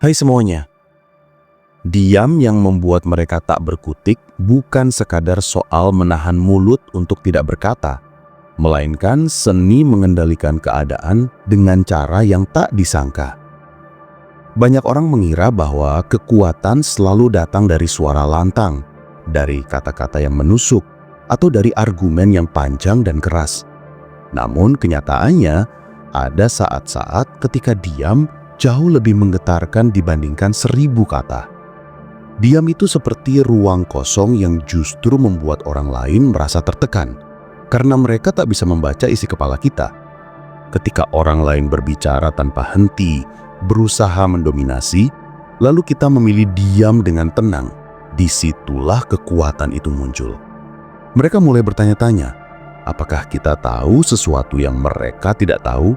Hai semuanya, diam yang membuat mereka tak berkutik bukan sekadar soal menahan mulut untuk tidak berkata, melainkan seni mengendalikan keadaan dengan cara yang tak disangka. Banyak orang mengira bahwa kekuatan selalu datang dari suara lantang, dari kata-kata yang menusuk, atau dari argumen yang panjang dan keras. Namun kenyataannya, ada saat-saat ketika diam jauh lebih menggetarkan dibandingkan 1000 kata. Diam itu seperti ruang kosong yang justru membuat orang lain merasa tertekan, karena mereka tak bisa membaca isi kepala kita. Ketika orang lain berbicara tanpa henti, berusaha mendominasi, lalu kita memilih diam dengan tenang, disitulah kekuatan itu muncul. Mereka mulai bertanya-tanya, apakah kita tahu sesuatu yang mereka tidak tahu?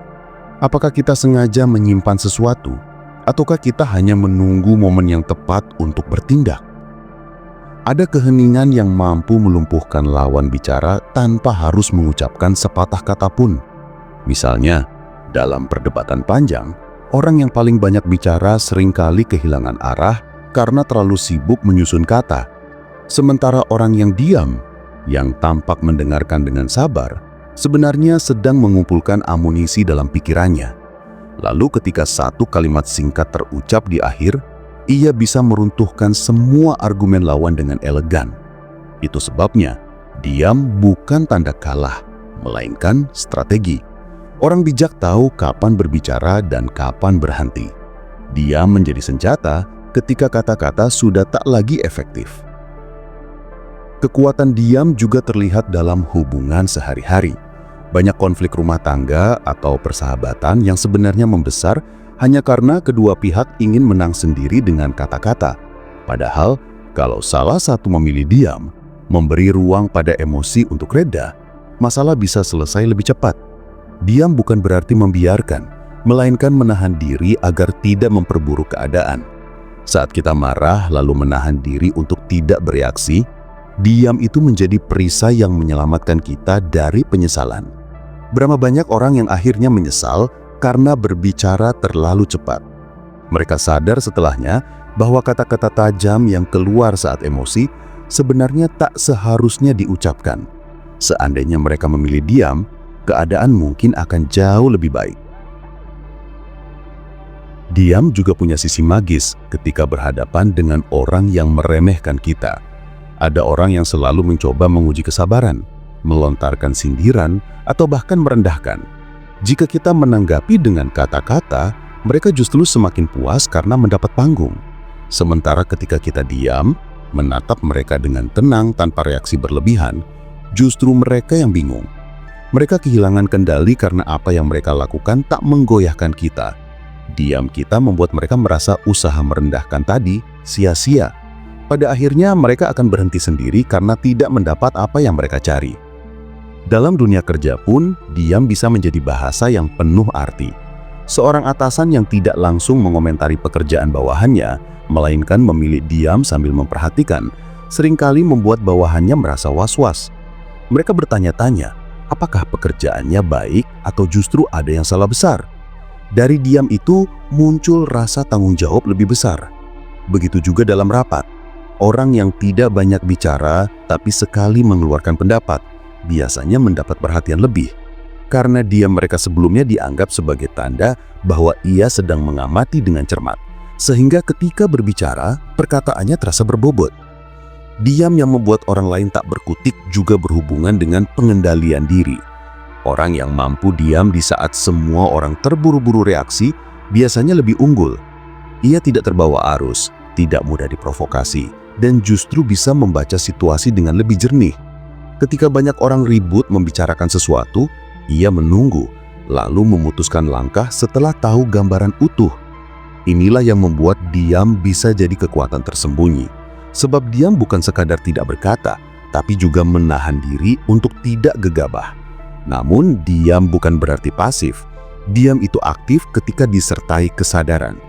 Apakah kita sengaja menyimpan sesuatu, ataukah kita hanya menunggu momen yang tepat untuk bertindak? Ada keheningan yang mampu melumpuhkan lawan bicara tanpa harus mengucapkan sepatah kata pun. Misalnya, dalam perdebatan panjang, orang yang paling banyak bicara seringkali kehilangan arah karena terlalu sibuk menyusun kata. Sementara orang yang diam, yang tampak mendengarkan dengan sabar, sebenarnya sedang mengumpulkan amunisi dalam pikirannya. Lalu ketika satu kalimat singkat terucap di akhir, ia bisa meruntuhkan semua argumen lawan dengan elegan. Itu sebabnya, diam bukan tanda kalah, melainkan strategi. Orang bijak tahu kapan berbicara dan kapan berhenti. Diam menjadi senjata ketika kata-kata sudah tak lagi efektif. Kekuatan diam juga terlihat dalam hubungan sehari-hari. Banyak konflik rumah tangga atau persahabatan yang sebenarnya membesar hanya karena kedua pihak ingin menang sendiri dengan kata-kata. Padahal, kalau salah satu memilih diam, memberi ruang pada emosi untuk reda, masalah bisa selesai lebih cepat. Diam bukan berarti membiarkan, melainkan menahan diri agar tidak memperburuk keadaan. Saat kita marah lalu menahan diri untuk tidak bereaksi, diam itu menjadi perisai yang menyelamatkan kita dari penyesalan. Berapa banyak orang yang akhirnya menyesal karena berbicara terlalu cepat. Mereka sadar setelahnya bahwa kata-kata tajam yang keluar saat emosi sebenarnya tak seharusnya diucapkan. Seandainya mereka memilih diam, keadaan mungkin akan jauh lebih baik. Diam juga punya sisi magis ketika berhadapan dengan orang yang meremehkan kita. Ada orang yang selalu mencoba menguji kesabaran, melontarkan sindiran, atau bahkan merendahkan. Jika kita menanggapi dengan kata-kata, mereka justru semakin puas karena mendapat panggung. Sementara ketika kita diam, menatap mereka dengan tenang tanpa reaksi berlebihan, justru mereka yang bingung. Mereka kehilangan kendali karena apa yang mereka lakukan tak menggoyahkan kita. Diam kita membuat mereka merasa usaha merendahkan tadi sia-sia. Pada akhirnya mereka akan berhenti sendiri karena tidak mendapat apa yang mereka cari. Dalam dunia kerja pun, diam bisa menjadi bahasa yang penuh arti. Seorang atasan yang tidak langsung mengomentari pekerjaan bawahannya, melainkan memilih diam sambil memperhatikan, seringkali membuat bawahannya merasa was-was. Mereka bertanya-tanya, apakah pekerjaannya baik atau justru ada yang salah besar? Dari diam itu muncul rasa tanggung jawab lebih besar. Begitu juga dalam rapat. Orang yang tidak banyak bicara tapi sekali mengeluarkan pendapat biasanya mendapat perhatian lebih, karena diam mereka sebelumnya dianggap sebagai tanda bahwa ia sedang mengamati dengan cermat, sehingga ketika berbicara, perkataannya terasa berbobot. Diam yang membuat orang lain tak berkutik juga berhubungan dengan pengendalian diri. Orang yang mampu diam di saat semua orang terburu-buru reaksi biasanya lebih unggul. Ia tidak terbawa arus, tidak mudah diprovokasi, dan justru bisa membaca situasi dengan lebih jernih. Ketika banyak orang ribut membicarakan sesuatu, ia menunggu, lalu memutuskan langkah setelah tahu gambaran utuh. Inilah yang membuat diam bisa jadi kekuatan tersembunyi. Sebab diam bukan sekadar tidak berkata, tapi juga menahan diri untuk tidak gegabah. Namun, diam bukan berarti pasif. Diam itu aktif ketika disertai kesadaran.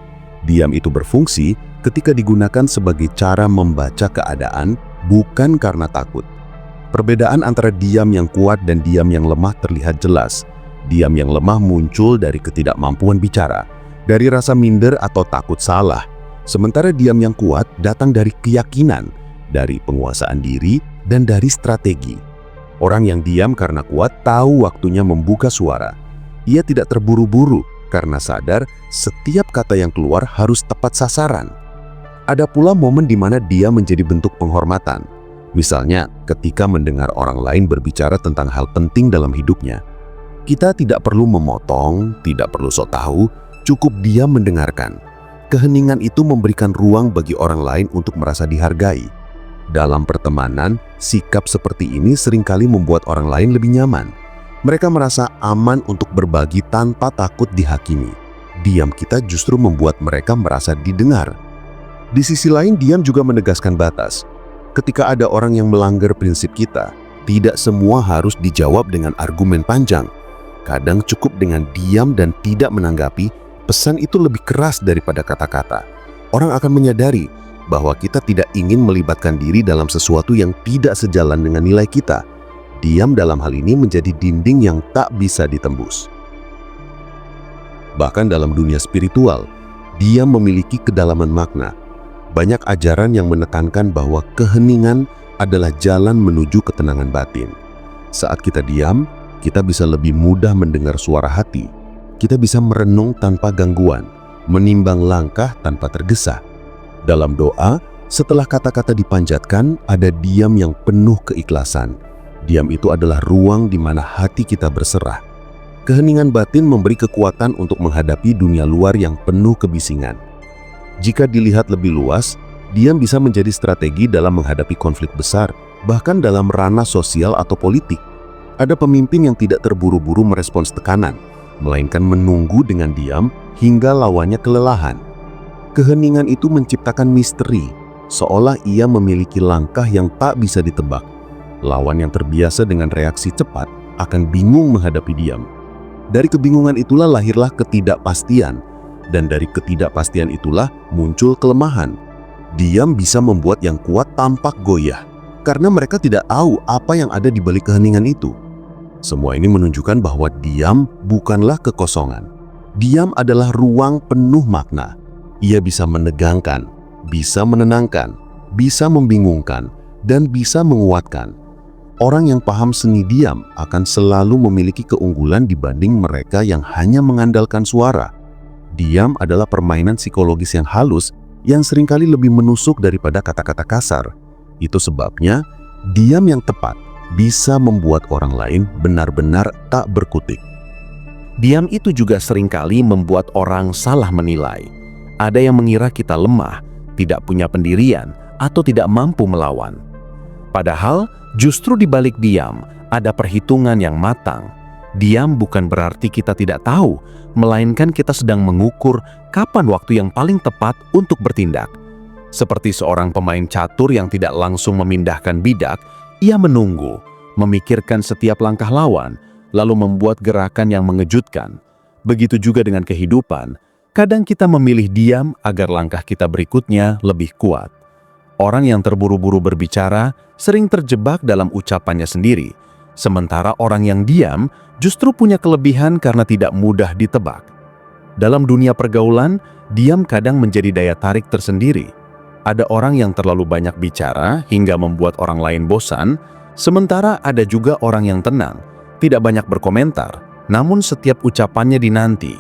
Diam itu berfungsi ketika digunakan sebagai cara membaca keadaan, bukan karena takut. Perbedaan antara diam yang kuat dan diam yang lemah terlihat jelas. Diam yang lemah muncul dari ketidakmampuan bicara, dari rasa minder atau takut salah. Sementara diam yang kuat datang dari keyakinan, dari penguasaan diri, dan dari strategi. Orang yang diam karena kuat tahu waktunya membuka suara. Ia tidak terburu-buru karena sadar setiap kata yang keluar harus tepat sasaran. Ada pula momen di mana dia menjadi bentuk penghormatan. Misalnya, ketika mendengar orang lain berbicara tentang hal penting dalam hidupnya. Kita tidak perlu memotong, tidak perlu sok tahu, cukup diam mendengarkan. Keheningan itu memberikan ruang bagi orang lain untuk merasa dihargai. Dalam pertemanan, sikap seperti ini seringkali membuat orang lain lebih nyaman. Mereka merasa aman untuk berbagi tanpa takut dihakimi. Diam kita justru membuat mereka merasa didengar. Di sisi lain, diam juga menegaskan batas. Ketika ada orang yang melanggar prinsip kita, tidak semua harus dijawab dengan argumen panjang. Kadang cukup dengan diam dan tidak menanggapi. Pesan itu lebih keras daripada kata-kata. Orang akan menyadari bahwa kita tidak ingin melibatkan diri dalam sesuatu yang tidak sejalan dengan nilai kita. Diam dalam hal ini menjadi dinding yang tak bisa ditembus. Bahkan dalam dunia spiritual, diam memiliki kedalaman makna. Banyak ajaran yang menekankan bahwa keheningan adalah jalan menuju ketenangan batin. Saat kita diam, kita bisa lebih mudah mendengar suara hati. Kita bisa merenung tanpa gangguan, menimbang langkah tanpa tergesa. Dalam doa, setelah kata-kata dipanjatkan, ada diam yang penuh keikhlasan. Diam itu adalah ruang di mana hati kita berserah. Keheningan batin memberi kekuatan untuk menghadapi dunia luar yang penuh kebisingan. Jika dilihat lebih luas, diam bisa menjadi strategi dalam menghadapi konflik besar, bahkan dalam ranah sosial atau politik. Ada pemimpin yang tidak terburu-buru merespons tekanan, melainkan menunggu dengan diam hingga lawannya kelelahan. Keheningan itu menciptakan misteri, seolah ia memiliki langkah yang tak bisa ditebak. Lawan yang terbiasa dengan reaksi cepat akan bingung menghadapi diam. Dari kebingungan itulah lahirlah ketidakpastian, dan dari ketidakpastian itulah muncul kelemahan. Diam bisa membuat yang kuat tampak goyah, karena mereka tidak tahu apa yang ada di balik keheningan itu. Semua ini menunjukkan bahwa diam bukanlah kekosongan. Diam adalah ruang penuh makna. Ia bisa menegangkan, bisa menenangkan, bisa membingungkan, dan bisa menguatkan. Orang yang paham seni diam akan selalu memiliki keunggulan dibanding mereka yang hanya mengandalkan suara. Diam adalah permainan psikologis yang halus yang seringkali lebih menusuk daripada kata-kata kasar. Itu sebabnya diam yang tepat bisa membuat orang lain benar-benar tak berkutik. Diam itu juga seringkali membuat orang salah menilai. Ada yang mengira kita lemah, tidak punya pendirian, atau tidak mampu melawan. Padahal justru di balik diam ada perhitungan yang matang. Diam bukan berarti kita tidak tahu, melainkan kita sedang mengukur kapan waktu yang paling tepat untuk bertindak. Seperti seorang pemain catur yang tidak langsung memindahkan bidak, ia menunggu, memikirkan setiap langkah lawan, lalu membuat gerakan yang mengejutkan. Begitu juga dengan kehidupan, kadang kita memilih diam agar langkah kita berikutnya lebih kuat. Orang yang terburu-buru berbicara sering terjebak dalam ucapannya sendiri, sementara orang yang diam justru punya kelebihan karena tidak mudah ditebak. Dalam dunia pergaulan, diam kadang menjadi daya tarik tersendiri. Ada orang yang terlalu banyak bicara hingga membuat orang lain bosan, sementara ada juga orang yang tenang, tidak banyak berkomentar, namun setiap ucapannya dinanti.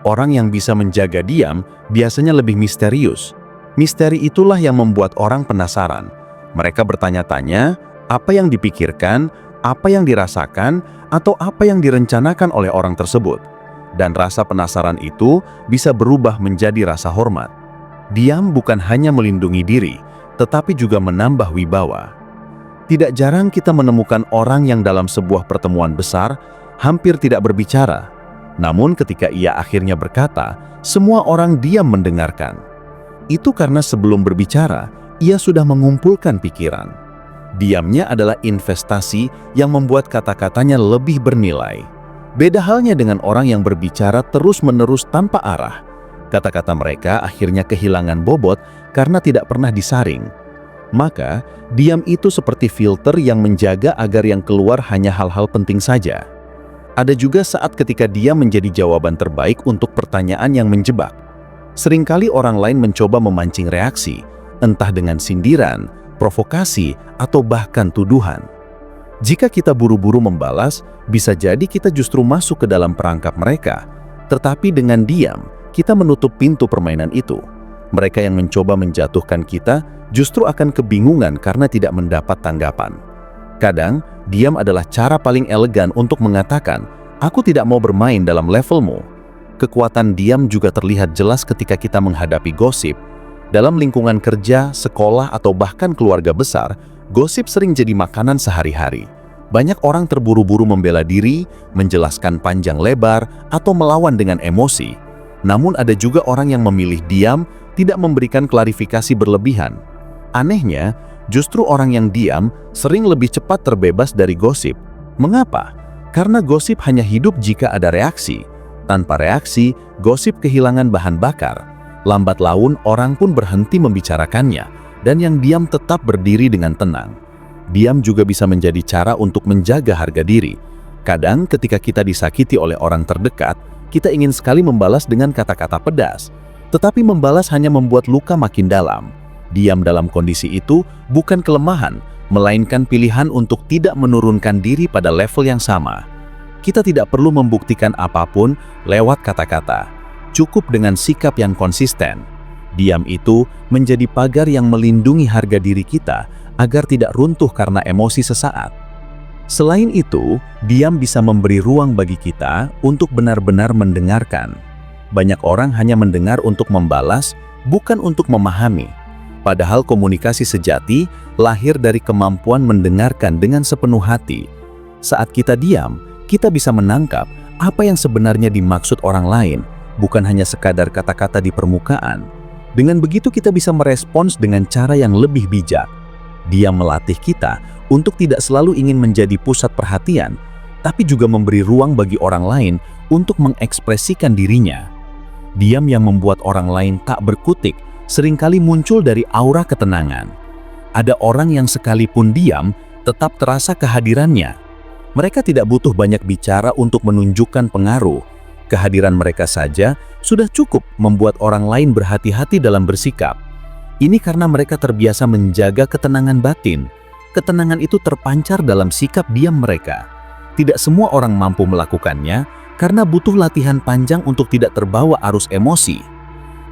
Orang yang bisa menjaga diam biasanya lebih misterius. Misteri itulah yang membuat orang penasaran. Mereka bertanya-tanya apa yang dipikirkan, apa yang dirasakan, atau apa yang direncanakan oleh orang tersebut. Dan rasa penasaran itu bisa berubah menjadi rasa hormat. Diam bukan hanya melindungi diri, tetapi juga menambah wibawa. Tidak jarang kita menemukan orang yang dalam sebuah pertemuan besar hampir tidak berbicara. Namun ketika ia akhirnya berkata, semua orang diam mendengarkan. Itu karena sebelum berbicara, ia sudah mengumpulkan pikiran. Diamnya adalah investasi yang membuat kata-katanya lebih bernilai. Beda halnya dengan orang yang berbicara terus-menerus tanpa arah. Kata-kata mereka akhirnya kehilangan bobot karena tidak pernah disaring. Maka, diam itu seperti filter yang menjaga agar yang keluar hanya hal-hal penting saja. Ada juga saat ketika diam menjadi jawaban terbaik untuk pertanyaan yang menjebak. Seringkali orang lain mencoba memancing reaksi, entah dengan sindiran, provokasi, atau bahkan tuduhan. Jika kita buru-buru membalas, bisa jadi kita justru masuk ke dalam perangkap mereka. Tetapi dengan diam, kita menutup pintu permainan itu. Mereka yang mencoba menjatuhkan kita justru akan kebingungan karena tidak mendapat tanggapan. Kadang, diam adalah cara paling elegan untuk mengatakan, "Aku tidak mau bermain dalam levelmu." Kekuatan diam juga terlihat jelas ketika kita menghadapi gosip. Dalam lingkungan kerja, sekolah, atau bahkan keluarga besar, gosip sering jadi makanan sehari-hari. Banyak orang terburu-buru membela diri, menjelaskan panjang lebar, atau melawan dengan emosi. Namun ada juga orang yang memilih diam, tidak memberikan klarifikasi berlebihan. Anehnya, justru orang yang diam sering lebih cepat terbebas dari gosip. Mengapa? Karena gosip hanya hidup jika ada reaksi. Tanpa reaksi, gosip kehilangan bahan bakar. Lambat laun, orang pun berhenti membicarakannya, dan yang diam tetap berdiri dengan tenang. Diam juga bisa menjadi cara untuk menjaga harga diri. Kadang ketika kita disakiti oleh orang terdekat, kita ingin sekali membalas dengan kata-kata pedas. Tetapi membalas hanya membuat luka makin dalam. Diam dalam kondisi itu bukan kelemahan, melainkan pilihan untuk tidak menurunkan diri pada level yang sama. Kita tidak perlu membuktikan apapun lewat kata-kata. Cukup dengan sikap yang konsisten. Diam itu menjadi pagar yang melindungi harga diri kita agar tidak runtuh karena emosi sesaat. Selain itu, diam bisa memberi ruang bagi kita untuk benar-benar mendengarkan. Banyak orang hanya mendengar untuk membalas, bukan untuk memahami. Padahal komunikasi sejati lahir dari kemampuan mendengarkan dengan sepenuh hati. Saat kita diam, kita bisa menangkap apa yang sebenarnya dimaksud orang lain, bukan hanya sekadar kata-kata di permukaan. Dengan begitu kita bisa merespons dengan cara yang lebih bijak. Diam melatih kita untuk tidak selalu ingin menjadi pusat perhatian, tapi juga memberi ruang bagi orang lain untuk mengekspresikan dirinya. Diam yang membuat orang lain tak berkutik seringkali muncul dari aura ketenangan. Ada orang yang sekalipun diam, tetap terasa kehadirannya. Mereka tidak butuh banyak bicara untuk menunjukkan pengaruh. Kehadiran mereka saja sudah cukup membuat orang lain berhati-hati dalam bersikap. Ini karena mereka terbiasa menjaga ketenangan batin. Ketenangan itu terpancar dalam sikap diam mereka. Tidak semua orang mampu melakukannya karena butuh latihan panjang untuk tidak terbawa arus emosi.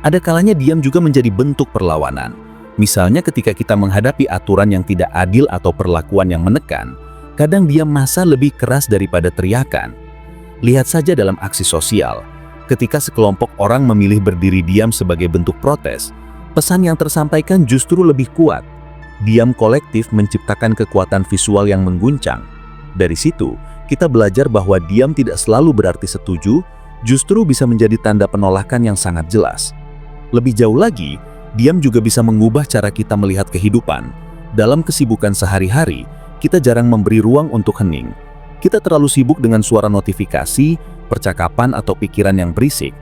Ada kalanya diam juga menjadi bentuk perlawanan. Misalnya ketika kita menghadapi aturan yang tidak adil atau perlakuan yang menekan, kadang diam masa lebih keras daripada teriakan. Lihat saja dalam aksi sosial. Ketika sekelompok orang memilih berdiri diam sebagai bentuk protes, pesan yang tersampaikan justru lebih kuat. Diam kolektif menciptakan kekuatan visual yang mengguncang. Dari situ, kita belajar bahwa diam tidak selalu berarti setuju, justru bisa menjadi tanda penolakan yang sangat jelas. Lebih jauh lagi, diam juga bisa mengubah cara kita melihat kehidupan. Dalam kesibukan sehari-hari, kita jarang memberi ruang untuk hening. Kita terlalu sibuk dengan suara notifikasi, percakapan, atau pikiran yang berisik.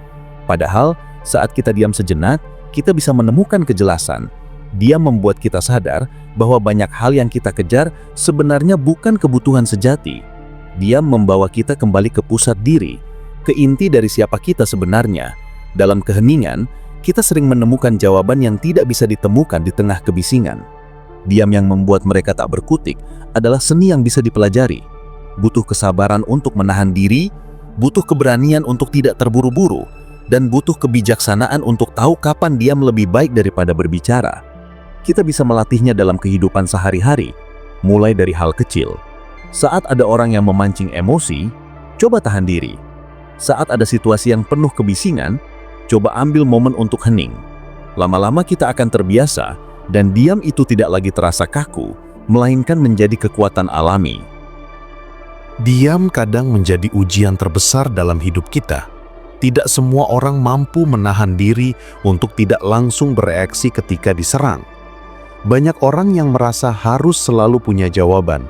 Padahal, saat kita diam sejenak, kita bisa menemukan kejelasan. Diam membuat kita sadar bahwa banyak hal yang kita kejar sebenarnya bukan kebutuhan sejati. Diam membawa kita kembali ke pusat diri, ke inti dari siapa kita sebenarnya. Dalam keheningan, kita sering menemukan jawaban yang tidak bisa ditemukan di tengah kebisingan. Diam yang membuat mereka tak berkutik adalah seni yang bisa dipelajari. Butuh kesabaran untuk menahan diri, butuh keberanian untuk tidak terburu-buru, dan butuh kebijaksanaan untuk tahu kapan diam lebih baik daripada berbicara. Kita bisa melatihnya dalam kehidupan sehari-hari, mulai dari hal kecil. Saat ada orang yang memancing emosi, coba tahan diri. Saat ada situasi yang penuh kebisingan, coba ambil momen untuk hening. Lama-lama kita akan terbiasa, dan diam itu tidak lagi terasa kaku, melainkan menjadi kekuatan alami. Diam kadang menjadi ujian terbesar dalam hidup kita. Tidak semua orang mampu menahan diri untuk tidak langsung bereaksi ketika diserang. Banyak orang yang merasa harus selalu punya jawaban,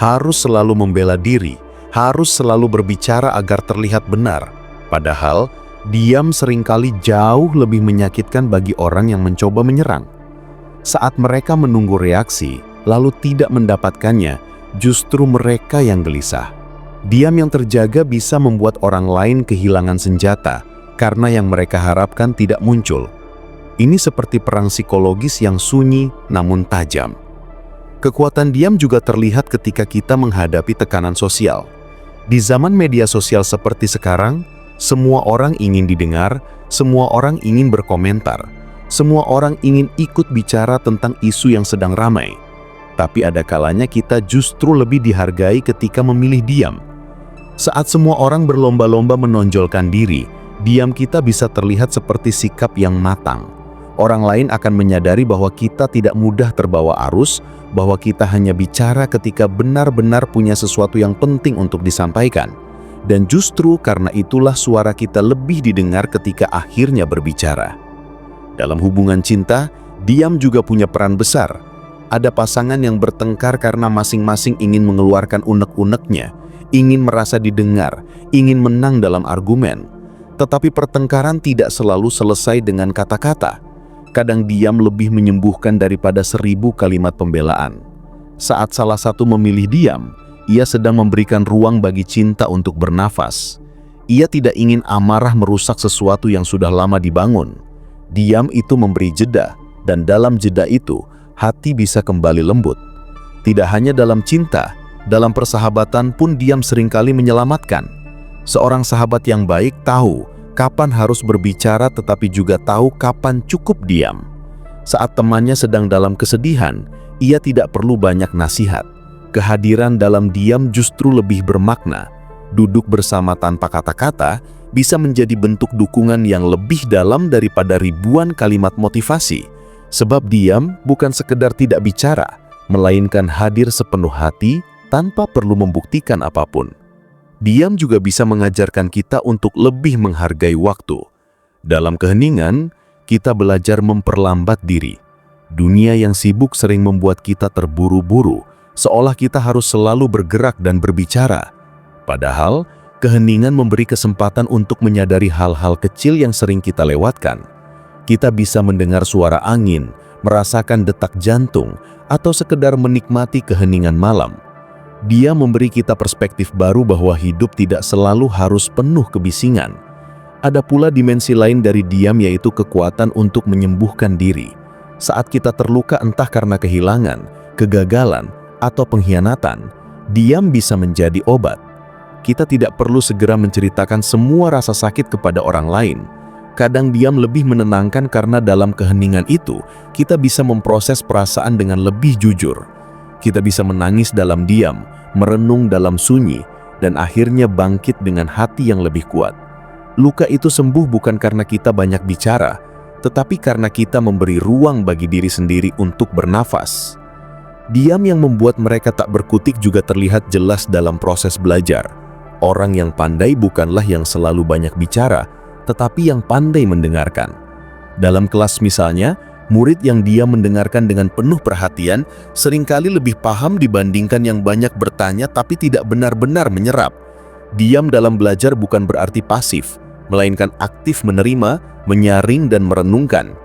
harus selalu membela diri, harus selalu berbicara agar terlihat benar. Padahal, diam seringkali jauh lebih menyakitkan bagi orang yang mencoba menyerang. Saat mereka menunggu reaksi, lalu tidak mendapatkannya, justru mereka yang gelisah. Diam yang terjaga bisa membuat orang lain kehilangan senjata karena yang mereka harapkan tidak muncul. Ini seperti perang psikologis yang sunyi namun tajam. Kekuatan diam juga terlihat ketika kita menghadapi tekanan sosial. Di zaman media sosial seperti sekarang, semua orang ingin didengar, semua orang ingin berkomentar, semua orang ingin ikut bicara tentang isu yang sedang ramai. Tapi ada kalanya kita justru lebih dihargai ketika memilih diam. Saat semua orang berlomba-lomba menonjolkan diri, diam kita bisa terlihat seperti sikap yang matang. Orang lain akan menyadari bahwa kita tidak mudah terbawa arus, bahwa kita hanya bicara ketika benar-benar punya sesuatu yang penting untuk disampaikan. Dan justru karena itulah suara kita lebih didengar ketika akhirnya berbicara. Dalam hubungan cinta, diam juga punya peran besar. Ada pasangan yang bertengkar karena masing-masing ingin mengeluarkan unek-uneknya, ingin merasa didengar, ingin menang dalam argumen. Tetapi pertengkaran tidak selalu selesai dengan kata-kata. Kadang diam lebih menyembuhkan daripada 1000 kalimat pembelaan. Saat salah satu memilih diam, ia sedang memberikan ruang bagi cinta untuk bernafas. Ia tidak ingin amarah merusak sesuatu yang sudah lama dibangun. Diam itu memberi jeda, dan dalam jeda itu, hati bisa kembali lembut. Tidak hanya dalam cinta, dalam persahabatan pun diam seringkali menyelamatkan. Seorang sahabat yang baik tahu kapan harus berbicara tetapi juga tahu kapan cukup diam. Saat temannya sedang dalam kesedihan, ia tidak perlu banyak nasihat. Kehadiran dalam diam justru lebih bermakna. Duduk bersama tanpa kata-kata bisa menjadi bentuk dukungan yang lebih dalam daripada ribuan kalimat motivasi. Sebab diam bukan sekedar tidak bicara, melainkan hadir sepenuh hati tanpa perlu membuktikan apapun. Diam juga bisa mengajarkan kita untuk lebih menghargai waktu. Dalam keheningan, kita belajar memperlambat diri. Dunia yang sibuk sering membuat kita terburu-buru, seolah kita harus selalu bergerak dan berbicara. Padahal, keheningan memberi kesempatan untuk menyadari hal-hal kecil yang sering kita lewatkan. Kita bisa mendengar suara angin, merasakan detak jantung, atau sekedar menikmati keheningan malam. Dia memberi kita perspektif baru bahwa hidup tidak selalu harus penuh kebisingan. Ada pula dimensi lain dari diam, yaitu kekuatan untuk menyembuhkan diri. Saat kita terluka entah karena kehilangan, kegagalan, atau pengkhianatan, diam bisa menjadi obat. Kita tidak perlu segera menceritakan semua rasa sakit kepada orang lain. Kadang diam lebih menenangkan karena dalam keheningan itu, kita bisa memproses perasaan dengan lebih jujur. Kita bisa menangis dalam diam, merenung dalam sunyi, dan akhirnya bangkit dengan hati yang lebih kuat. Luka itu sembuh bukan karena kita banyak bicara, tetapi karena kita memberi ruang bagi diri sendiri untuk bernafas. Diam yang membuat mereka tak berkutik juga terlihat jelas dalam proses belajar. Orang yang pandai bukanlah yang selalu banyak bicara, tetapi yang pandai mendengarkan. Dalam kelas misalnya, murid yang diam mendengarkan dengan penuh perhatian seringkali lebih paham dibandingkan yang banyak bertanya tapi tidak benar-benar menyerap. Diam dalam belajar bukan berarti pasif, melainkan aktif menerima, menyaring, dan merenungkan.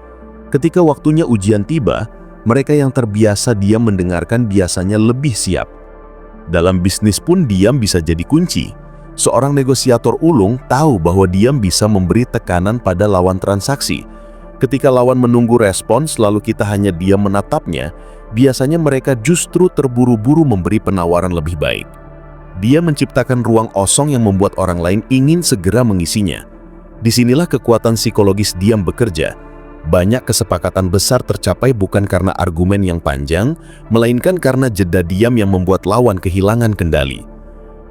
Ketika waktunya ujian tiba, mereka yang terbiasa diam mendengarkan biasanya lebih siap. Dalam bisnis pun diam bisa jadi kunci. Seorang negosiator ulung tahu bahwa diam bisa memberi tekanan pada lawan transaksi. Ketika lawan menunggu respons lalu kita hanya diam menatapnya, biasanya mereka justru terburu-buru memberi penawaran lebih baik. Dia menciptakan ruang kosong yang membuat orang lain ingin segera mengisinya. Disinilah kekuatan psikologis diam bekerja. Banyak kesepakatan besar tercapai bukan karena argumen yang panjang, melainkan karena jeda diam yang membuat lawan kehilangan kendali.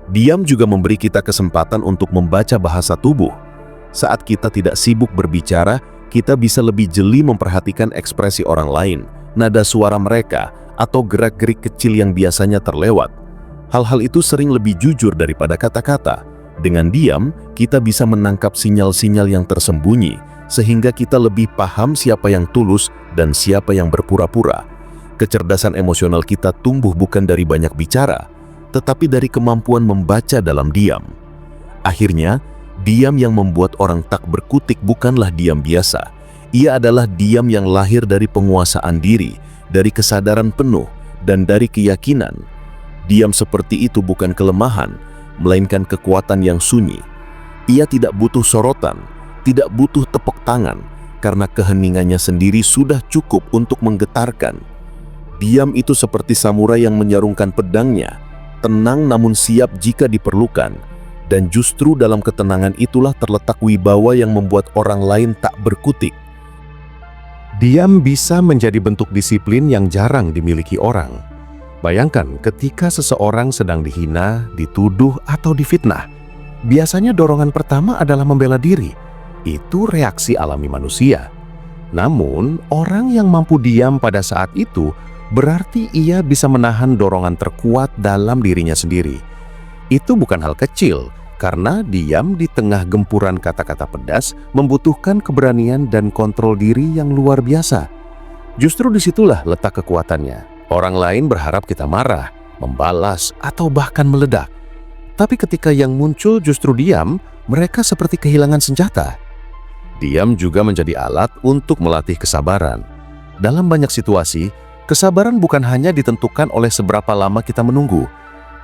Diam juga memberi kita kesempatan untuk membaca bahasa tubuh. Saat kita tidak sibuk berbicara, kita bisa lebih jeli memperhatikan ekspresi orang lain, nada suara mereka, atau gerak-gerik kecil yang biasanya terlewat. Hal-hal itu sering lebih jujur daripada kata-kata. Dengan diam, kita bisa menangkap sinyal-sinyal yang tersembunyi, sehingga kita lebih paham siapa yang tulus dan siapa yang berpura-pura. Kecerdasan emosional kita tumbuh bukan dari banyak bicara, tetapi dari kemampuan membaca dalam diam. Akhirnya, diam yang membuat orang tak berkutik bukanlah diam biasa. Ia adalah diam yang lahir dari penguasaan diri, dari kesadaran penuh, dan dari keyakinan. Diam seperti itu bukan kelemahan, melainkan kekuatan yang sunyi. Ia tidak butuh sorotan, tidak butuh tepuk tangan, karena keheningannya sendiri sudah cukup untuk menggetarkan. Diam itu seperti samurai yang menyarungkan pedangnya, tenang namun siap jika diperlukan. Dan justru dalam ketenangan itulah terletak wibawa yang membuat orang lain tak berkutik. Diam bisa menjadi bentuk disiplin yang jarang dimiliki orang. Bayangkan ketika seseorang sedang dihina, dituduh, atau difitnah. Biasanya dorongan pertama adalah membela diri. Itu reaksi alami manusia. Namun, orang yang mampu diam pada saat itu berarti ia bisa menahan dorongan terkuat dalam dirinya sendiri. Itu bukan hal kecil, karena diam di tengah gempuran kata-kata pedas membutuhkan keberanian dan kontrol diri yang luar biasa. Justru disitulah letak kekuatannya. Orang lain berharap kita marah, membalas, atau bahkan meledak. Tapi ketika yang muncul justru diam, mereka seperti kehilangan senjata. Diam juga menjadi alat untuk melatih kesabaran. Dalam banyak situasi, kesabaran bukan hanya ditentukan oleh seberapa lama kita menunggu,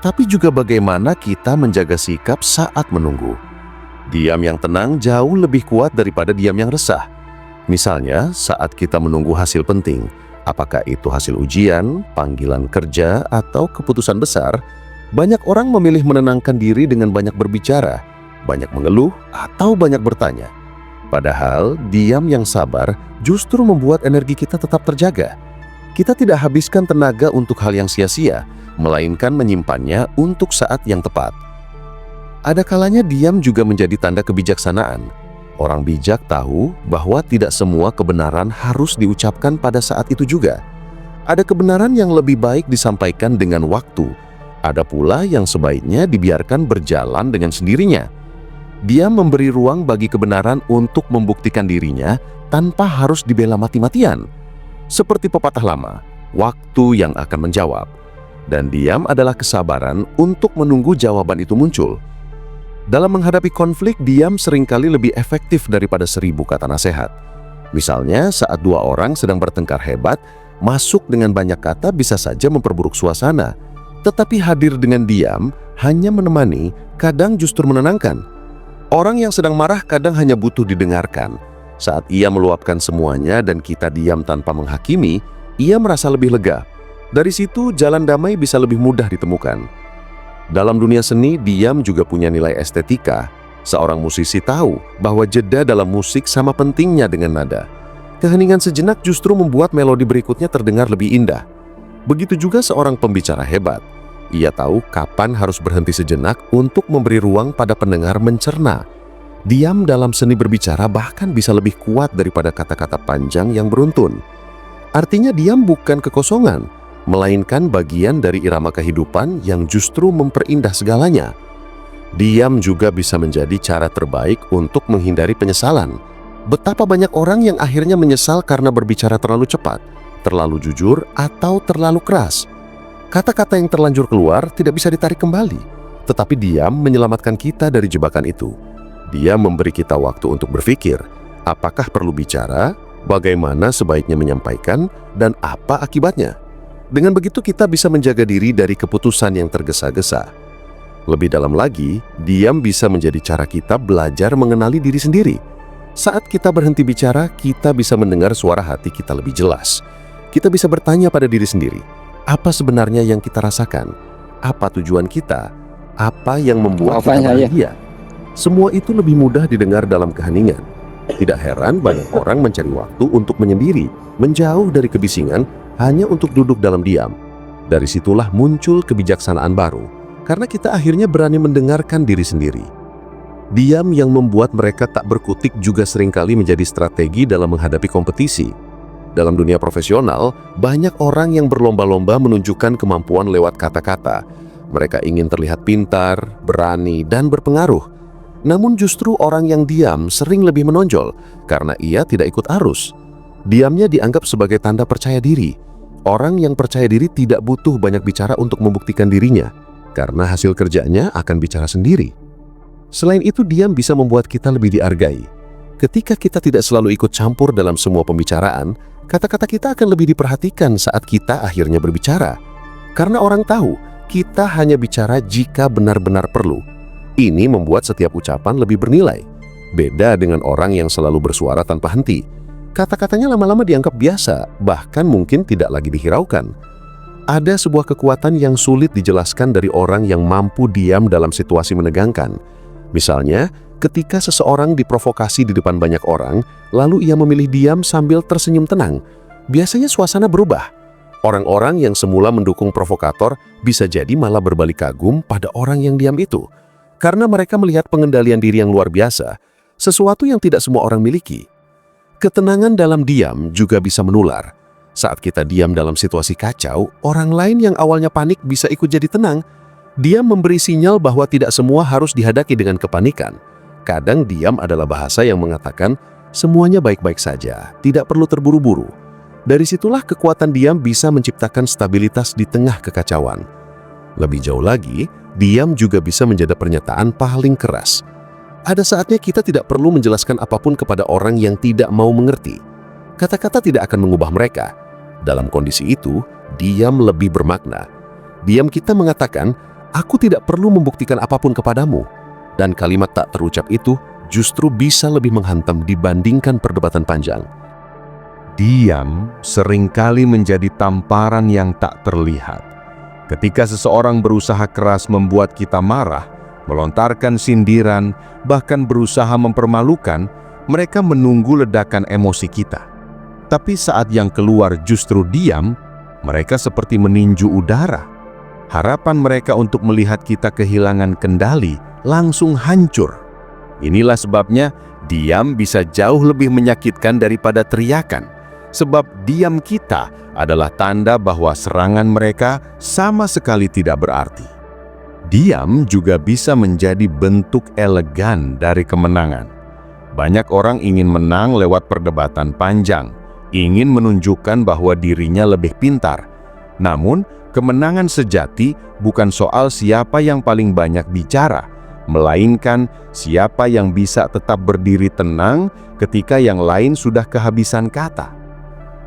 tapi juga bagaimana kita menjaga sikap saat menunggu. Diam yang tenang jauh lebih kuat daripada diam yang resah. Misalnya, saat kita menunggu hasil penting, apakah itu hasil ujian, panggilan kerja, atau keputusan besar, banyak orang memilih menenangkan diri dengan banyak berbicara, banyak mengeluh, atau banyak bertanya. Padahal, diam yang sabar justru membuat energi kita tetap terjaga. Kita tidak habiskan tenaga untuk hal yang sia-sia, melainkan menyimpannya untuk saat yang tepat. Ada kalanya diam juga menjadi tanda kebijaksanaan. Orang bijak tahu bahwa tidak semua kebenaran harus diucapkan pada saat itu juga. Ada kebenaran yang lebih baik disampaikan dengan waktu. Ada pula yang sebaiknya dibiarkan berjalan dengan sendirinya. Dia memberi ruang bagi kebenaran untuk membuktikan dirinya tanpa harus dibela mati-matian. Seperti pepatah lama, waktu yang akan menjawab. Dan diam adalah kesabaran untuk menunggu jawaban itu muncul. Dalam menghadapi konflik, diam seringkali lebih efektif daripada 1000 kata nasihat. Misalnya, saat dua orang sedang bertengkar hebat, masuk dengan banyak kata bisa saja memperburuk suasana. Tetapi hadir dengan diam, hanya menemani, kadang justru menenangkan. Orang yang sedang marah kadang hanya butuh didengarkan. Saat ia meluapkan semuanya dan kita diam tanpa menghakimi, ia merasa lebih lega. Dari situ, jalan damai bisa lebih mudah ditemukan. Dalam dunia seni, diam juga punya nilai estetika. Seorang musisi tahu bahwa jeda dalam musik sama pentingnya dengan nada. Keheningan sejenak justru membuat melodi berikutnya terdengar lebih indah. Begitu juga seorang pembicara hebat. Ia tahu kapan harus berhenti sejenak untuk memberi ruang pada pendengar mencerna. Diam dalam seni berbicara bahkan bisa lebih kuat daripada kata-kata panjang yang beruntun. Artinya diam bukan kekosongan, melainkan bagian dari irama kehidupan yang justru memperindah segalanya. Diam juga bisa menjadi cara terbaik untuk menghindari penyesalan. Betapa banyak orang yang akhirnya menyesal karena berbicara terlalu cepat, terlalu jujur, atau terlalu keras. Kata-kata yang terlanjur keluar tidak bisa ditarik kembali, tetapi diam menyelamatkan kita dari jebakan itu. Dia memberi kita waktu untuk berpikir, apakah perlu bicara, bagaimana sebaiknya menyampaikan, dan apa akibatnya. Dengan begitu kita bisa menjaga diri dari keputusan yang tergesa-gesa. Lebih dalam lagi, diam bisa menjadi cara kita belajar mengenali diri sendiri. Saat kita berhenti bicara, kita bisa mendengar suara hati kita lebih jelas. Kita bisa bertanya pada diri sendiri, apa sebenarnya yang kita rasakan? Apa tujuan kita? Apa yang membuat kita bahagia? Semua itu lebih mudah didengar dalam keheningan. Tidak heran banyak orang mencari waktu untuk menyendiri, menjauh dari kebisingan, hanya untuk duduk dalam diam. Dari situlah muncul kebijaksanaan baru, karena kita akhirnya berani mendengarkan diri sendiri. Diam yang membuat mereka tak berkutik juga seringkali menjadi strategi dalam menghadapi kompetisi. Dalam dunia profesional, banyak orang yang berlomba-lomba menunjukkan kemampuan lewat kata-kata. Mereka ingin terlihat pintar, berani, dan berpengaruh. Namun justru orang yang diam sering lebih menonjol karena ia tidak ikut arus. Diamnya dianggap sebagai tanda percaya diri. Orang yang percaya diri tidak butuh banyak bicara untuk membuktikan dirinya, karena hasil kerjanya akan bicara sendiri. Selain itu, diam bisa membuat kita lebih dihargai. Ketika kita tidak selalu ikut campur dalam semua pembicaraan, kata-kata kita akan lebih diperhatikan saat kita akhirnya berbicara. Karena orang tahu, Kita hanya bicara jika benar-benar perlu. Ini membuat setiap ucapan lebih bernilai. Beda dengan orang yang selalu bersuara tanpa henti. Kata-katanya lama-lama dianggap biasa, bahkan mungkin tidak lagi dihiraukan. Ada sebuah kekuatan yang sulit dijelaskan dari orang yang mampu diam dalam situasi menegangkan. Misalnya, ketika seseorang diprovokasi di depan banyak orang, lalu ia memilih diam sambil tersenyum tenang, biasanya suasana berubah. Orang-orang yang semula mendukung provokator bisa jadi malah berbalik kagum pada orang yang diam itu. Karena mereka melihat pengendalian diri yang luar biasa, sesuatu yang tidak semua orang miliki. Ketenangan dalam diam juga bisa menular. Saat kita diam dalam situasi kacau, orang lain yang awalnya panik bisa ikut jadi tenang. Diam memberi sinyal bahwa tidak semua harus dihadapi dengan kepanikan. Kadang diam adalah bahasa yang mengatakan semuanya baik-baik saja, tidak perlu terburu-buru. Dari situlah kekuatan diam bisa menciptakan stabilitas di tengah kekacauan. Lebih jauh lagi, diam juga bisa menjadi pernyataan paling keras. Ada saatnya kita tidak perlu menjelaskan apapun kepada orang yang tidak mau mengerti. Kata-kata tidak akan mengubah mereka. Dalam kondisi itu, diam lebih bermakna. Diam kita mengatakan, aku tidak perlu membuktikan apapun kepadamu. Dan kalimat tak terucap itu justru bisa lebih menghantam dibandingkan perdebatan panjang. Diam seringkali menjadi tamparan yang tak terlihat. Ketika seseorang berusaha keras membuat kita marah, melontarkan sindiran, bahkan berusaha mempermalukan, mereka menunggu ledakan emosi kita. Tapi saat yang keluar justru diam, mereka seperti meninju udara. Harapan mereka untuk melihat kita kehilangan kendali langsung hancur. Inilah sebabnya diam bisa jauh lebih menyakitkan daripada teriakan. Sebab diam kita adalah tanda bahwa serangan mereka sama sekali tidak berarti. Diam juga bisa menjadi bentuk elegan dari kemenangan. Banyak orang ingin menang lewat perdebatan panjang, ingin menunjukkan bahwa dirinya lebih pintar. Namun, kemenangan sejati bukan soal siapa yang paling banyak bicara, melainkan siapa yang bisa tetap berdiri tenang ketika yang lain sudah kehabisan kata.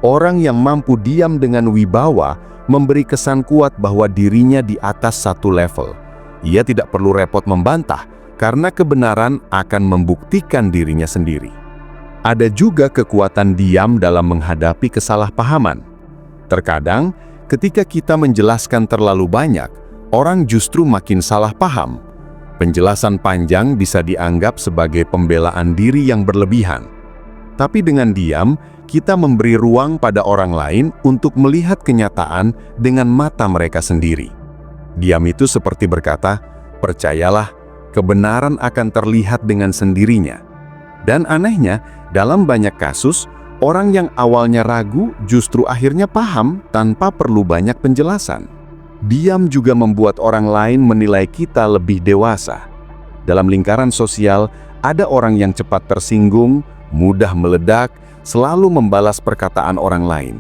Orang yang mampu diam dengan wibawa memberi kesan kuat bahwa dirinya di atas satu level. Ia tidak perlu repot membantah karena kebenaran akan membuktikan dirinya sendiri. Ada juga kekuatan diam dalam menghadapi kesalahpahaman. Terkadang, ketika kita menjelaskan terlalu banyak, orang justru makin salah paham. Penjelasan panjang bisa dianggap sebagai pembelaan diri yang berlebihan. Tapi dengan diam, kita memberi ruang pada orang lain untuk melihat kenyataan dengan mata mereka sendiri. Diam itu seperti berkata, percayalah, kebenaran akan terlihat dengan sendirinya. Dan anehnya, dalam banyak kasus, orang yang awalnya ragu justru akhirnya paham tanpa perlu banyak penjelasan. Diam juga membuat orang lain menilai kita lebih dewasa. Dalam lingkaran sosial, ada orang yang cepat tersinggung, mudah meledak, selalu membalas perkataan orang lain.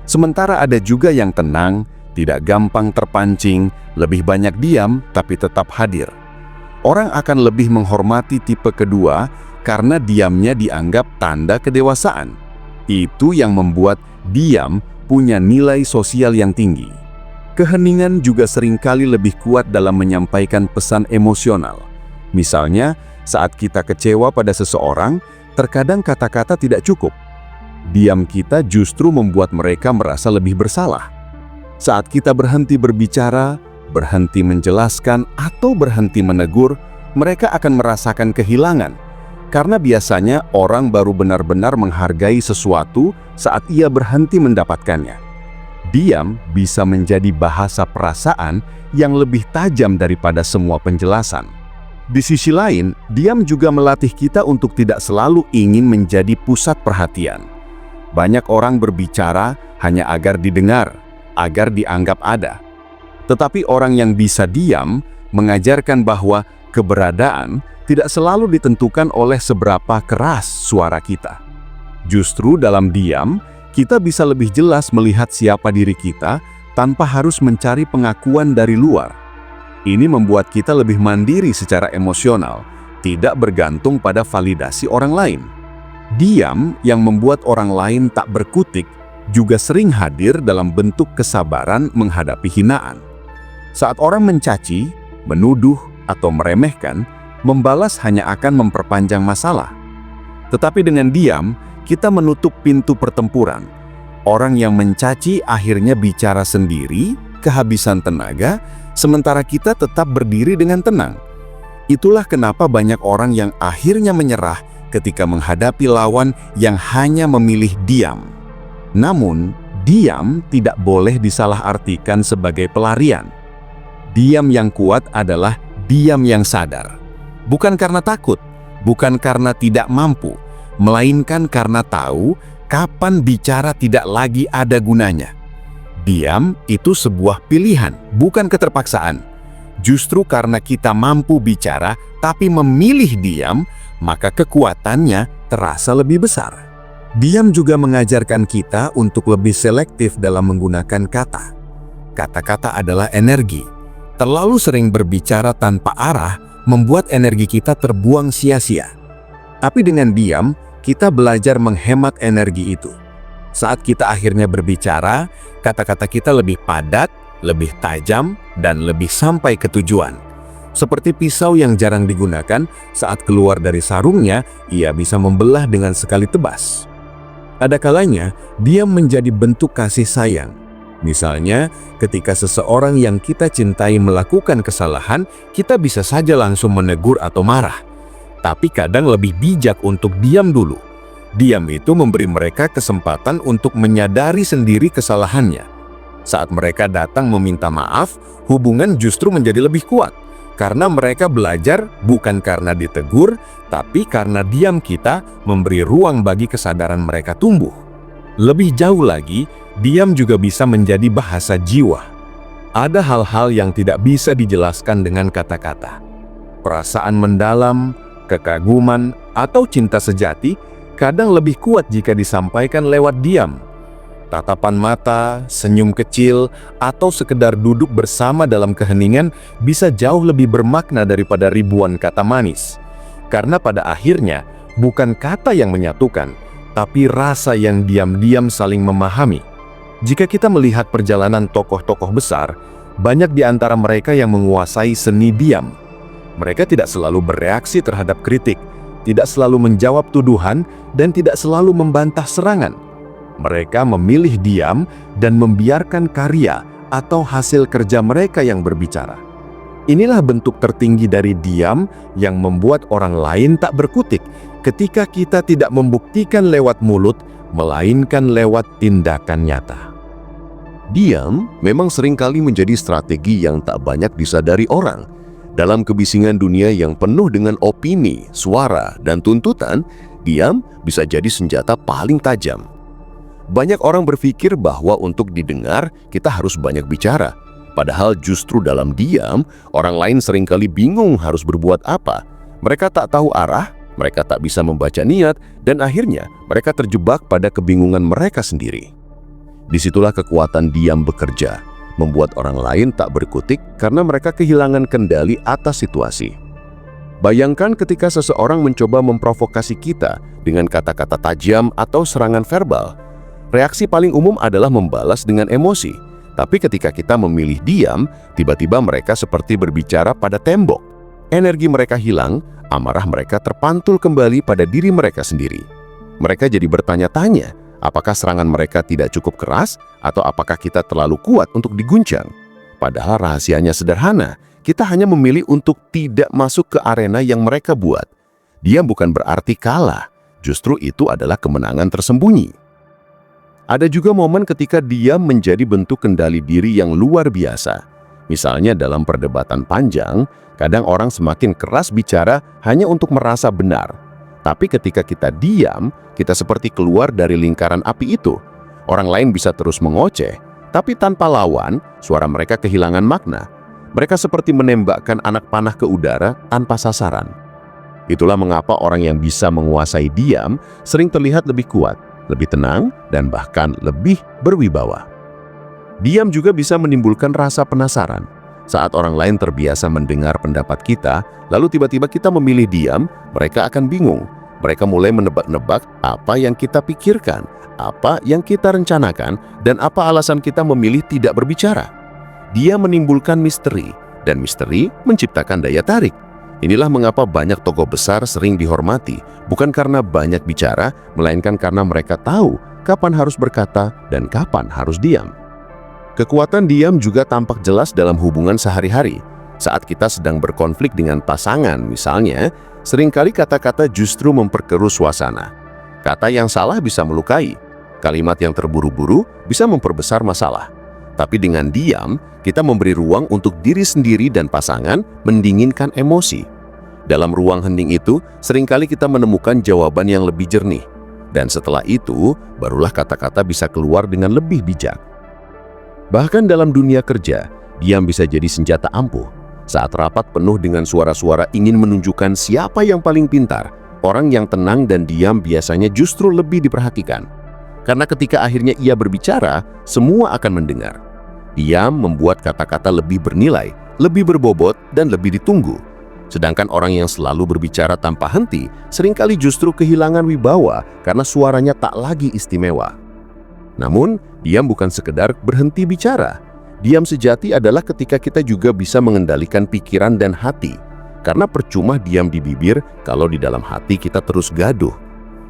Sementara ada juga yang tenang, tidak gampang terpancing, lebih banyak diam tapi tetap hadir. Orang akan lebih menghormati tipe kedua karena diamnya dianggap tanda kedewasaan. Itu yang membuat diam punya nilai sosial yang tinggi. Keheningan juga seringkali lebih kuat dalam menyampaikan pesan emosional. Misalnya, saat kita kecewa pada seseorang, terkadang kata-kata tidak cukup. Diam kita justru membuat mereka merasa lebih bersalah. Saat kita berhenti berbicara, berhenti menjelaskan, atau berhenti menegur, mereka akan merasakan kehilangan. Karena biasanya orang baru benar-benar menghargai sesuatu saat ia berhenti mendapatkannya. Diam bisa menjadi bahasa perasaan yang lebih tajam daripada semua penjelasan. Di sisi lain, diam juga melatih kita untuk tidak selalu ingin menjadi pusat perhatian. Banyak orang berbicara hanya agar didengar, agar dianggap ada. Tetapi orang yang bisa diam mengajarkan bahwa keberadaan tidak selalu ditentukan oleh seberapa keras suara kita. Justru dalam diam, kita bisa lebih jelas melihat siapa diri kita tanpa harus mencari pengakuan dari luar. Ini membuat kita lebih mandiri secara emosional, tidak bergantung pada validasi orang lain. Diam yang membuat orang lain tak berkutik juga sering hadir dalam bentuk kesabaran menghadapi hinaan. Saat orang mencaci, menuduh, atau meremehkan, membalas hanya akan memperpanjang masalah. Tetapi dengan diam, kita menutup pintu pertempuran. Orang yang mencaci akhirnya bicara sendiri, kehabisan tenaga, sementara kita tetap berdiri dengan tenang. Itulah kenapa banyak orang yang akhirnya menyerah ketika menghadapi lawan yang hanya memilih diam. Namun, diam tidak boleh disalahartikan sebagai pelarian. Diam yang kuat adalah diam yang sadar. Bukan karena takut, bukan karena tidak mampu, melainkan karena tahu kapan bicara tidak lagi ada gunanya. Diam itu sebuah pilihan, bukan keterpaksaan. Justru karena kita mampu bicara tapi memilih diam, maka kekuatannya terasa lebih besar. Diam juga mengajarkan kita untuk lebih selektif dalam menggunakan kata. Kata-kata adalah energi. Terlalu sering berbicara tanpa arah membuat energi kita terbuang sia-sia. Tapi dengan diam, kita belajar menghemat energi itu. Saat kita akhirnya berbicara, kata-kata kita lebih padat, lebih tajam, dan lebih sampai ke tujuan. Seperti pisau yang jarang digunakan, saat keluar dari sarungnya, ia bisa membelah dengan sekali tebas. Ada kalanya, diam menjadi bentuk kasih sayang. Misalnya, ketika seseorang yang kita cintai melakukan kesalahan, kita bisa saja langsung menegur atau marah. Tapi kadang lebih bijak untuk diam dulu. Diam itu memberi mereka kesempatan untuk menyadari sendiri kesalahannya. Saat mereka datang meminta maaf, hubungan justru menjadi lebih kuat. Karena mereka belajar bukan karena ditegur, tapi karena diam kita memberi ruang bagi kesadaran mereka tumbuh. Lebih jauh lagi, diam juga bisa menjadi bahasa jiwa. Ada hal-hal yang tidak bisa dijelaskan dengan kata-kata. Perasaan mendalam, kekaguman, atau cinta sejati kadang lebih kuat jika disampaikan lewat diam. Tatapan mata, senyum kecil, atau sekedar duduk bersama dalam keheningan bisa jauh lebih bermakna daripada ribuan kata manis. Karena pada akhirnya, bukan kata yang menyatukan, tapi rasa yang diam-diam saling memahami. Jika kita melihat perjalanan tokoh-tokoh besar, banyak di antara mereka yang menguasai seni diam. Mereka tidak selalu bereaksi terhadap kritik, tidak selalu menjawab tuduhan, dan tidak selalu membantah serangan. Mereka memilih diam dan membiarkan karya atau hasil kerja mereka yang berbicara. Inilah bentuk tertinggi dari diam yang membuat orang lain tak berkutik ketika kita tidak membuktikan lewat mulut, melainkan lewat tindakan nyata. Diam memang seringkali menjadi strategi yang tak banyak disadari orang. Dalam kebisingan dunia yang penuh dengan opini, suara, dan tuntutan, diam bisa jadi senjata paling tajam. Banyak orang berpikir bahwa untuk didengar, kita harus banyak bicara. Padahal justru dalam diam, orang lain seringkali bingung harus berbuat apa. Mereka tak tahu arah, mereka tak bisa membaca niat, dan akhirnya mereka terjebak pada kebingungan mereka sendiri. Disitulah kekuatan diam bekerja, membuat orang lain tak berkutik karena mereka kehilangan kendali atas situasi. Bayangkan ketika seseorang mencoba memprovokasi kita dengan kata-kata tajam atau serangan verbal. Reaksi paling umum adalah membalas dengan emosi. Tapi ketika kita memilih diam, tiba-tiba mereka seperti berbicara pada tembok. Energi mereka hilang, amarah mereka terpantul kembali pada diri mereka sendiri. Mereka jadi bertanya-tanya, apakah serangan mereka tidak cukup keras atau apakah kita terlalu kuat untuk diguncang? Padahal rahasianya sederhana, kita hanya memilih untuk tidak masuk ke arena yang mereka buat. Diam bukan berarti kalah, justru itu adalah kemenangan tersembunyi. Ada juga momen ketika diam menjadi bentuk kendali diri yang luar biasa. Misalnya dalam perdebatan panjang, kadang orang semakin keras bicara hanya untuk merasa benar. Tapi ketika kita diam, kita seperti keluar dari lingkaran api itu. Orang lain bisa terus mengoceh, tapi tanpa lawan, suara mereka kehilangan makna. Mereka seperti menembakkan anak panah ke udara tanpa sasaran. Itulah mengapa orang yang bisa menguasai diam sering terlihat lebih kuat, lebih tenang, dan bahkan lebih berwibawa. Diam juga bisa menimbulkan rasa penasaran. Saat orang lain terbiasa mendengar pendapat kita, lalu tiba-tiba kita memilih diam, mereka akan bingung. Mereka mulai menebak-nebak apa yang kita pikirkan, apa yang kita rencanakan, dan apa alasan kita memilih tidak berbicara. Dia menimbulkan misteri, dan misteri menciptakan daya tarik. Inilah mengapa banyak tokoh besar sering dihormati, bukan karena banyak bicara, melainkan karena mereka tahu kapan harus berkata dan kapan harus diam. Kekuatan diam juga tampak jelas dalam hubungan sehari-hari. Saat kita sedang berkonflik dengan pasangan, misalnya, seringkali kata-kata justru memperkeruh suasana. Kata yang salah bisa melukai, kalimat yang terburu-buru bisa memperbesar masalah. Tapi dengan diam, kita memberi ruang untuk diri sendiri dan pasangan mendinginkan emosi. Dalam ruang hening itu, seringkali kita menemukan jawaban yang lebih jernih. Dan setelah itu, barulah kata-kata bisa keluar dengan lebih bijak. Bahkan dalam dunia kerja, diam bisa jadi senjata ampuh. Saat rapat penuh dengan suara-suara ingin menunjukkan siapa yang paling pintar, orang yang tenang dan diam biasanya justru lebih diperhatikan. Karena ketika akhirnya ia berbicara, semua akan mendengar. Diam membuat kata-kata lebih bernilai, lebih berbobot, dan lebih ditunggu. Sedangkan orang yang selalu berbicara tanpa henti, seringkali justru kehilangan wibawa karena suaranya tak lagi istimewa. Namun, diam bukan sekedar berhenti bicara. Diam sejati adalah ketika kita juga bisa mengendalikan pikiran dan hati. Karena percuma diam di bibir kalau di dalam hati kita terus gaduh.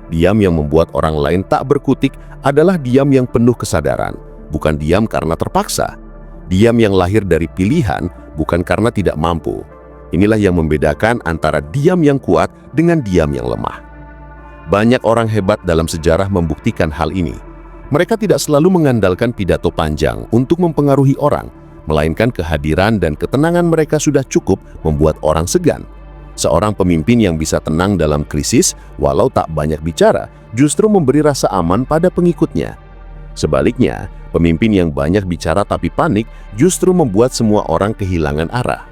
Diam yang membuat orang lain tak berkutik adalah diam yang penuh kesadaran, bukan diam karena terpaksa. Diam yang lahir dari pilihan, bukan karena tidak mampu. Inilah yang membedakan antara diam yang kuat dengan diam yang lemah. Banyak orang hebat dalam sejarah membuktikan hal ini. Mereka tidak selalu mengandalkan pidato panjang untuk mempengaruhi orang, melainkan kehadiran dan ketenangan mereka sudah cukup membuat orang segan. Seorang pemimpin yang bisa tenang dalam krisis, walau tak banyak bicara, justru memberi rasa aman pada pengikutnya. Sebaliknya, pemimpin yang banyak bicara tapi panik justru membuat semua orang kehilangan arah.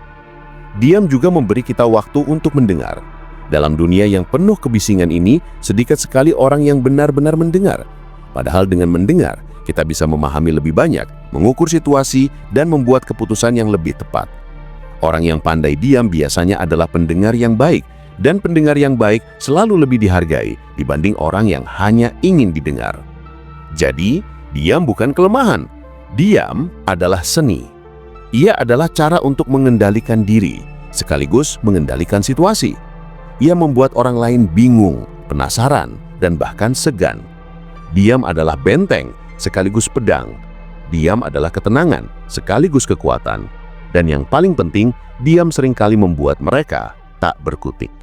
Diam juga memberi kita waktu untuk mendengar. Dalam dunia yang penuh kebisingan ini, sedikit sekali orang yang benar-benar mendengar. Padahal dengan mendengar, kita bisa memahami lebih banyak, mengukur situasi, dan membuat keputusan yang lebih tepat. Orang yang pandai diam biasanya adalah pendengar yang baik, dan pendengar yang baik selalu lebih dihargai dibanding orang yang hanya ingin didengar. Jadi, diam bukan kelemahan. Diam adalah seni. Ia adalah cara untuk mengendalikan diri, sekaligus mengendalikan situasi. Ia membuat orang lain bingung, penasaran, dan bahkan segan. Diam adalah benteng, sekaligus pedang. Diam adalah ketenangan, sekaligus kekuatan. Dan yang paling penting, diam seringkali membuat mereka tak berkutik.